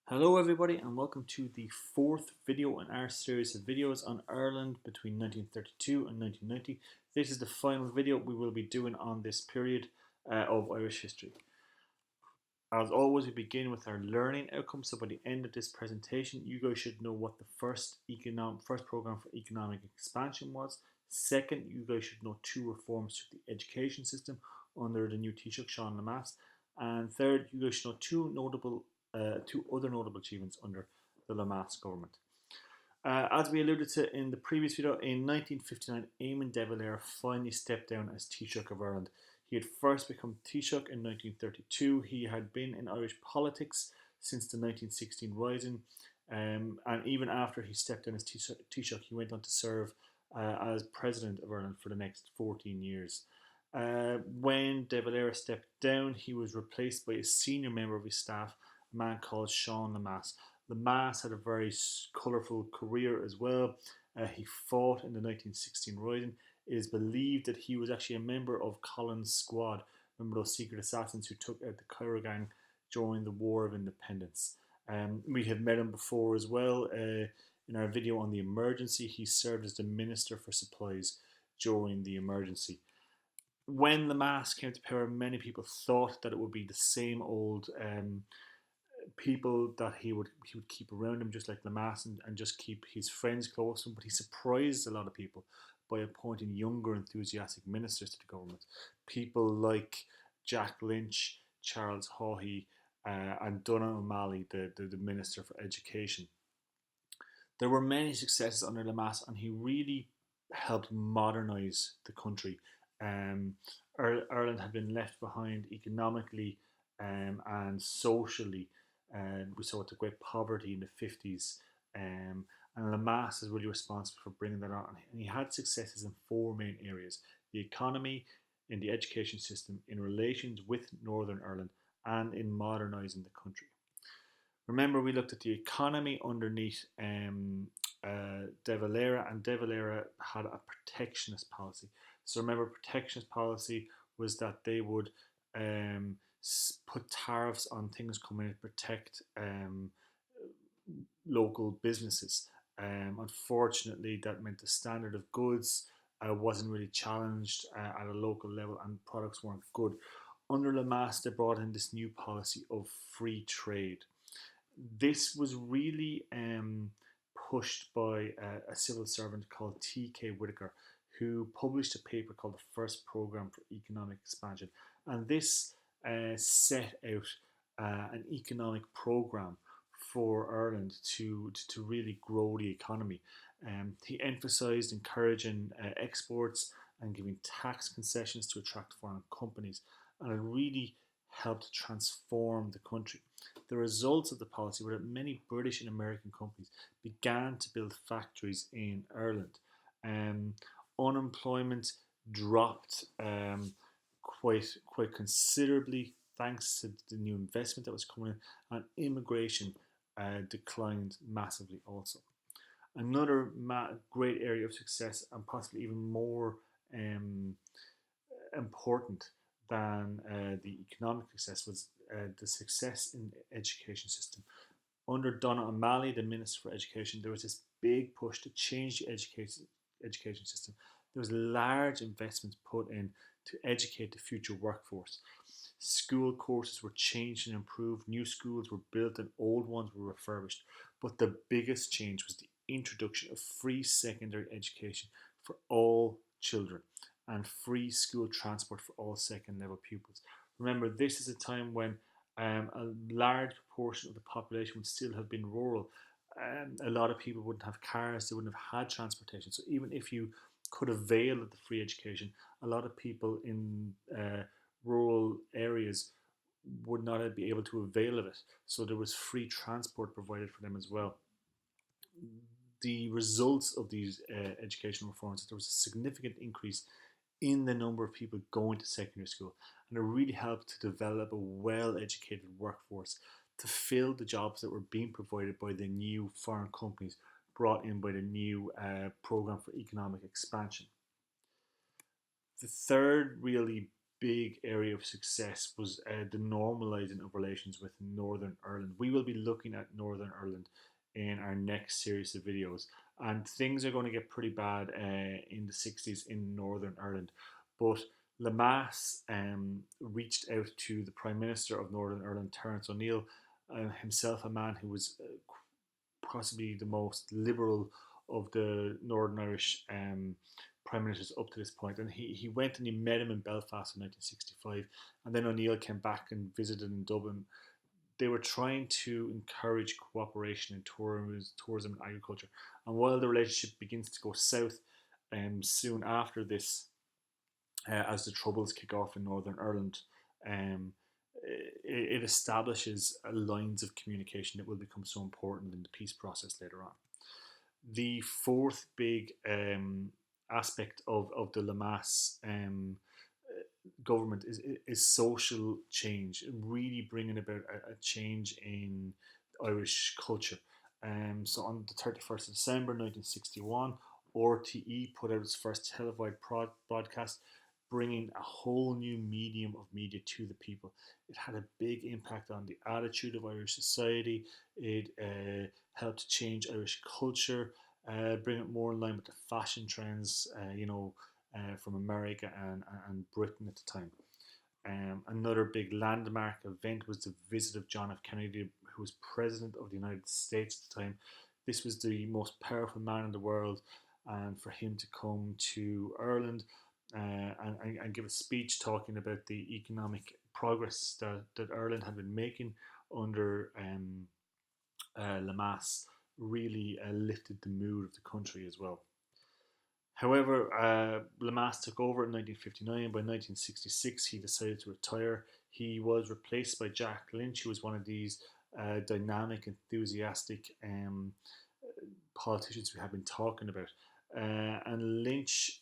Hello everybody and welcome to the fourth video in our series of videos on Ireland between 1932 and 1990. This is the final video we will be doing on this period of Irish history. As always, we begin with our learning outcomes. So by the end of this presentation, you guys should know what the first program for economic expansion was. Second, you guys should know two reforms to the education system under the new Taoiseach Sean Lemass. And third, you guys should know two other notable achievements under the Lemass government. As we alluded to in the previous video, in 1959, Eamon de Valera finally stepped down as Taoiseach of Ireland. He had first become Taoiseach in 1932. He had been in Irish politics since the 1916 Rising, and even after he stepped down as Taoiseach, he went on to serve as President of Ireland for the next 14 years. When De Valera stepped down, he was replaced by a senior member of his staff, a man called Sean Lemass. Lemass had a very colourful career as well. He fought in the 1916 Rising. It is believed that he was actually a member of Collins' squad. Remember those secret assassins who took out the Cairo gang during the War of Independence. We have met him before as well. In our video on the emergency, he served as the Minister for Supplies during the emergency. When Lemass came to power, many people thought that it would be the same old people that he would keep around him, just like Lemass, and just keep his friends close to him. But he surprised a lot of people by appointing younger, enthusiastic ministers to the government. People like Jack Lynch, Charles Haughey, and Donogh O'Malley, the Minister for Education. There were many successes under Lemass, and he really helped modernise the country. Ireland had been left behind economically and socially. We saw the great poverty in the 50s. And Lemass is really responsible for bringing that on. And he had successes in four main areas: the economy, in the education system, in relations with Northern Ireland, and in modernising the country. Remember, we looked at the economy underneath De Valera, and De Valera had a protectionist policy. So remember, protectionist policy was that they would put tariffs on things coming in to protect local businesses. Unfortunately, that meant the standard of goods wasn't really challenged at a local level, and products weren't good. Under Lemass, they brought in this new policy of free trade. This was really pushed by a civil servant called T.K. Whitaker, who published a paper called the First Programme for Economic Expansion. And this set out an economic programme for Ireland to really grow the economy. He emphasised encouraging exports and giving tax concessions to attract foreign companies, and it really helped transform the country. The results of the policy were that many British and American companies began to build factories in Ireland. Unemployment dropped quite considerably thanks to the new investment that was coming in, and immigration declined massively also. Another great area of success, and possibly even more important than the economic success, was the success in the education system. Under Donogh O'Malley, the Minister for Education, there was this big push to change the education system. There was large investments put in to educate the future workforce. School courses were changed and improved, new schools were built, and old ones were refurbished. But the biggest change was the introduction of free secondary education for all children and free school transport for all second level pupils. Remember, this is a time when a large proportion of the population would still have been rural. A lot of people wouldn't have cars, they wouldn't have had transportation. So even if you could avail of the free education, a lot of people in rural areas would not be able to avail of it. So there was free transport provided for them as well. The results of these educational reforms, there was a significant increase in the number of people going to secondary school, and it really helped to develop a well-educated workforce to fill the jobs that were being provided by the new foreign companies brought in by the new program for economic expansion. The third really big area of success was the normalising of relations with Northern Ireland. We will be looking at Northern Ireland in our next series of videos, and things are going to get pretty bad in the 60s in Northern Ireland. But Lemass reached out to the Prime Minister of Northern Ireland, Terence O'Neill, himself a man who was possibly the most liberal of the Northern Irish prime ministers up to this point. And he went and he met him in Belfast in 1965. And then O'Neill came back and visited in Dublin. They were trying to encourage cooperation in tourism and agriculture. And while the relationship begins to go south soon after this, as the Troubles kick off in Northern Ireland, um, it establishes lines of communication that will become so important in the peace process later on. The fourth big aspect of the Lemass government is social change, really bringing about a change in Irish culture. So on the 31st of December 1961, RTE put out its first televised broadcast, bringing a whole new medium of media to the people. It had a big impact on the attitude of Irish society. It helped change Irish culture, bring it more in line with the fashion trends, from America and Britain at the time. Another big landmark event was the visit of John F. Kennedy, who was President of the United States at the time. This was the most powerful man in the world, and for him to come to Ireland and give a speech talking about the economic progress that Ireland had been making under Lemass really lifted the mood of the country as well. However, Lemass took over in 1959. By 1966, he decided to retire. He was replaced by Jack Lynch, who was one of these dynamic, enthusiastic politicians we have been talking about. And Lynch,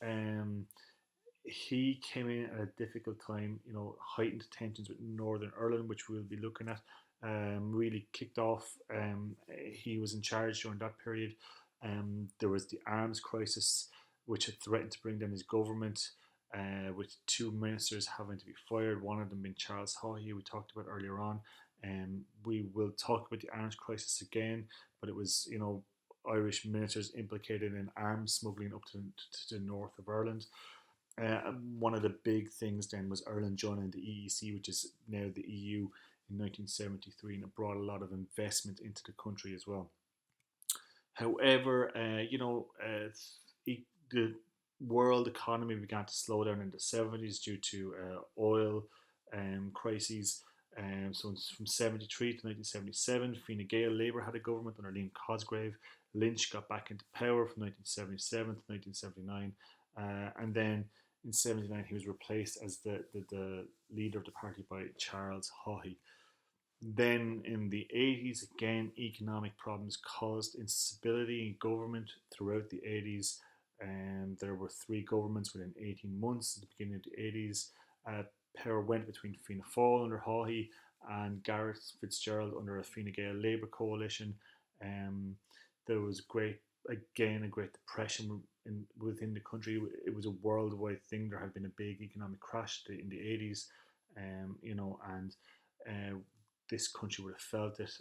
he came in at a difficult time, heightened tensions with Northern Ireland, which we'll be looking at, really kicked off. He was in charge during that period. There was the arms crisis, which had threatened to bring down his government, with two ministers having to be fired, one of them being Charles Haughey, we talked about earlier on. We will talk about the arms crisis again, but it was, Irish ministers implicated in arms smuggling up to the north of Ireland. One of the big things then was Ireland joining the EEC, which is now the EU, in 1973, and it brought a lot of investment into the country as well. However, the world economy began to slow down in the 70s due to oil crises. So from 73 to 1977, Fine Gael Labour had a government under Liam Cosgrave. Lynch got back into power from 1977 to 1979. And then in 79, he was replaced as the leader of the party by Charles Haughey. Then in the 80s, again, economic problems caused instability in government throughout the 80s. There were three governments within 18 months at the beginning of the 80s. Power went between Fianna Fáil under Haughey and Gareth Fitzgerald under a Fine Gael Labour coalition. There was a Great Depression within the country. It was a worldwide thing. There had been a big economic crash in the 80s, and this country would have felt it.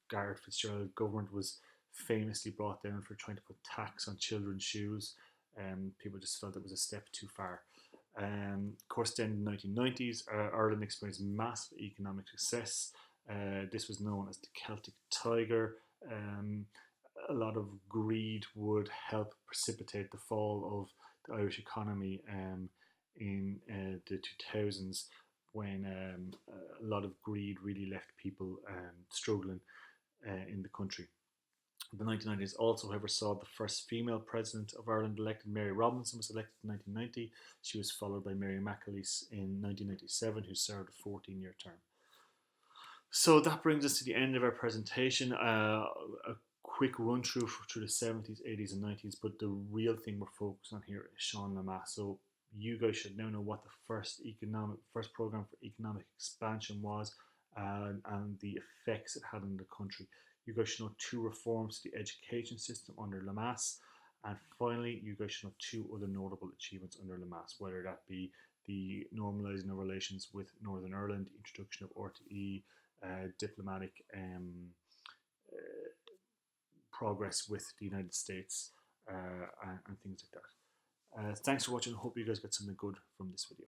Gareth Fitzgerald's government was famously brought down for trying to put tax on children's shoes. People just felt it was a step too far. Of course, then in the 1990s, Ireland experienced massive economic success. This was known as the Celtic Tiger. A lot of greed would help precipitate the fall of the Irish economy in the 2000s, when a lot of greed really left people struggling in the country. The 1990s also, however, saw the first female president of Ireland elected. Mary Robinson was elected in 1990. She was followed by Mary McAleese in 1997, who served a 14-year term. So that brings us to the end of our presentation. A quick run through the 70s, 80s, and 90s, but the real thing we're focused on here is Sean Lemass. So you guys should now know what the first program for economic expansion was, and the effects it had on the country. You guys should know two reforms to the education system under Lemass, and finally, you guys should know two other notable achievements under Lemass, whether that be the normalising of relations with Northern Ireland, introduction of RTE, diplomatic progress with the United States, and things like that. Thanks for watching. Hope you guys got something good from this video.